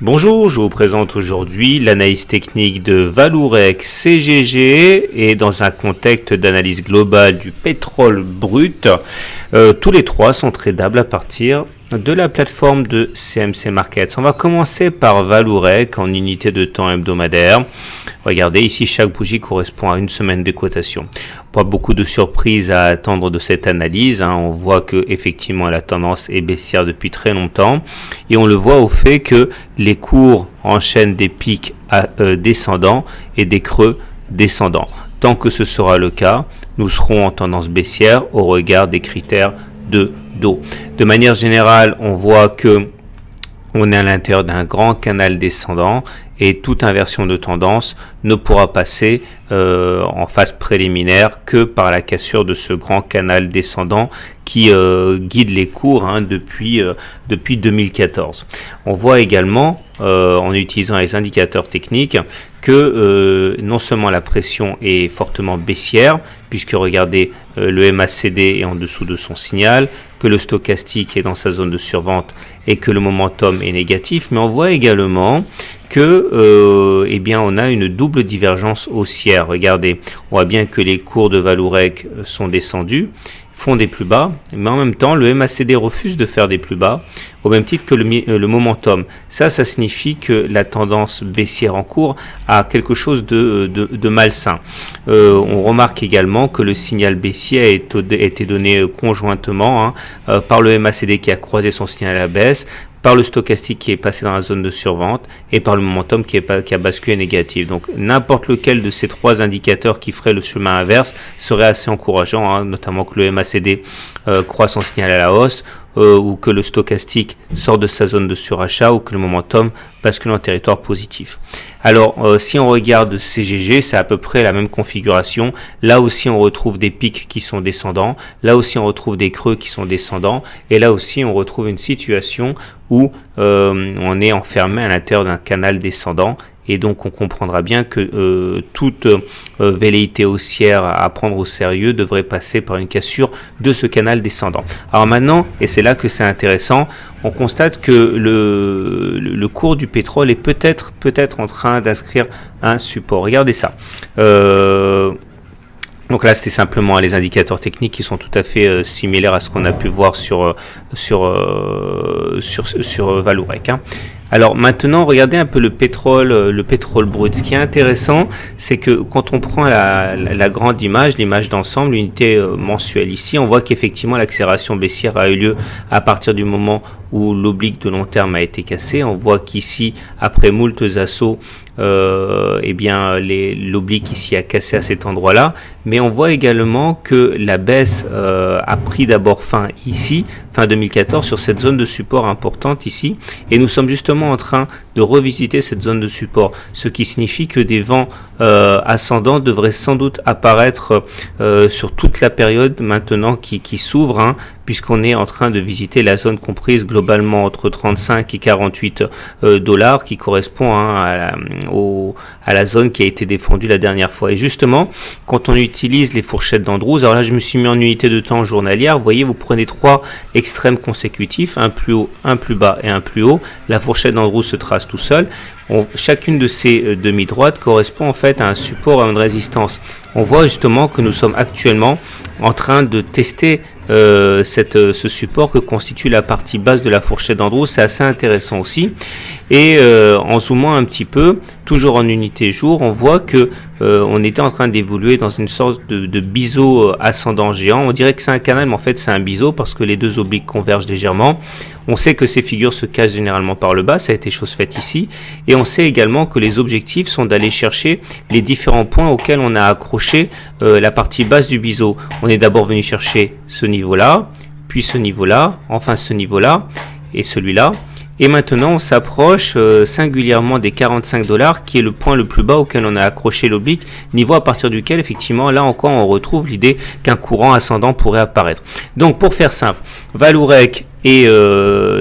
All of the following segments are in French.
Bonjour, je vous présente aujourd'hui l'analyse technique de Vallourec CGG et dans un contexte d'analyse globale du pétrole brut. Tous les trois sont tradables à partir de la plateforme de CMC Markets. On va commencer par Vallourec en unité de temps hebdomadaire. Regardez, ici chaque bougie correspond à une semaine de cotation. Pas beaucoup de surprises à attendre de cette analyse. On voit que effectivement la tendance est baissière depuis très longtemps et on le voit au fait que les cours enchaînent des pics descendants et des creux descendants. Tant que ce sera le cas, nous serons en tendance baissière au regard des critères de dos. De manière générale, on voit que on est à l'intérieur d'un grand canal descendant et toute inversion de tendance ne pourra passer en phase préliminaire que par la cassure de ce grand canal descendant qui guide les cours depuis 2014. On voit également en utilisant les indicateurs techniques que non seulement la pression est fortement baissière, puisque regardez le MACD est en dessous de son signal, que le stochastique est dans sa zone de survente et que le momentum est négatif, mais on voit également que on a une double divergence haussière. Regardez, on voit bien que les cours de Vallourec sont descendus, font des plus bas, mais en même temps le MACD refuse de faire des plus bas au même titre que le momentum. Ça signifie que la tendance baissière en cours a quelque chose de malsain. On remarque également que le signal baissier a été donné conjointement par le MACD qui a croisé son signal à la baisse, par le stochastique qui est passé dans la zone de survente et par le momentum qui a basculé négatif. Donc n'importe lequel de ces trois indicateurs qui ferait le chemin inverse serait assez encourageant, notamment que le MACD croise son signal à la hausse, ou que le stochastique sort de sa zone de surachat ou que le momentum bascule en territoire positif. Alors si on regarde CGG, c'est à peu près la même configuration. Là aussi on retrouve des pics qui sont descendants, là aussi on retrouve des creux qui sont descendants et là aussi on retrouve une situation où on est enfermé à l'intérieur d'un canal descendant. Et donc on comprendra bien que toute velléité haussière à prendre au sérieux devrait passer par une cassure de ce canal descendant. Alors maintenant, et c'est là que c'est intéressant, on constate que le cours du pétrole est peut-être en train d'inscrire un support. Regardez ça. Donc là, c'était simplement les indicateurs techniques qui sont tout à fait similaires à ce qu'on a pu voir sur Vallourec. Alors maintenant, regardez un peu le pétrole brut. Ce qui est intéressant, c'est que quand on prend la grande image, l'image d'ensemble, l'unité mensuelle ici, on voit qu'effectivement l'accélération baissière a eu lieu à partir du moment où l'oblique de long terme a été cassé. On voit qu'ici, après moultes assauts, l'oblique ici a cassé à cet endroit-là, mais on voit également que la baisse a pris d'abord fin ici, fin 2014, sur cette zone de support importante ici, et nous sommes justement en train de revisiter cette zone de support, ce qui signifie que des vents ascendants devraient sans doute apparaître sur toute la période maintenant qui s'ouvre, puisqu'on est en train de visiter la zone comprise globalement entre 35 et 48 dollars, qui correspond à la zone qui a été défendue la dernière fois. Et justement, quand on utilise les fourchettes d'Andrews, alors là je me suis mis en unité de temps journalière, vous voyez, vous prenez trois extrêmes consécutifs, un plus haut, un plus bas et un plus haut, la fourchette d'Andrews se trace tout seul. Chacune de ces demi-droites correspond en fait à un support, à une résistance. On voit justement que nous sommes actuellement en train de tester ce support que constitue la partie basse de la fourchette d'Andrews. C'est assez intéressant aussi. Et en zoomant un petit peu, toujours en unité jour, on voit que on était en train d'évoluer dans une sorte de biseau ascendant géant. On dirait que c'est un canal, mais en fait c'est un biseau parce que les deux obliques convergent légèrement. On sait que ces figures se cachent généralement par le bas, ça a été chose faite ici. Et on sait également que les objectifs sont d'aller chercher les différents points auxquels on a accroché la partie basse du biseau. On est d'abord venu chercher ce niveau-là, puis ce niveau-là, enfin ce niveau-là et celui-là. Et maintenant, on s'approche singulièrement des 45 dollars, qui est le point le plus bas auquel on a accroché l'oblique, niveau à partir duquel, effectivement, là encore, on retrouve l'idée qu'un courant ascendant pourrait apparaître. Donc, pour faire simple, Vallourec et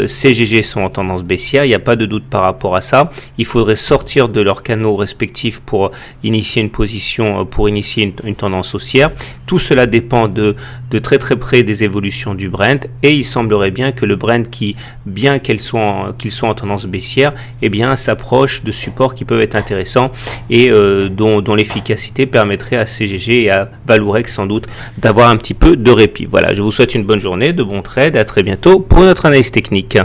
CGG sont en tendance baissière, il n'y a pas de doute par rapport à ça. Il faudrait sortir de leurs canaux respectifs pour initier une position, pour initier une tendance haussière. Tout cela dépend de très très près des évolutions du Brent, et il semblerait bien que le Brent, bien qu'ils soient en tendance baissière, eh bien s'approche de supports qui peuvent être intéressants et dont l'efficacité permettrait à CGG et à Vallourex sans doute d'avoir un petit peu de répit. Voilà, je vous souhaite une bonne journée, de bons trades, à très bientôt pour notre analyse technique.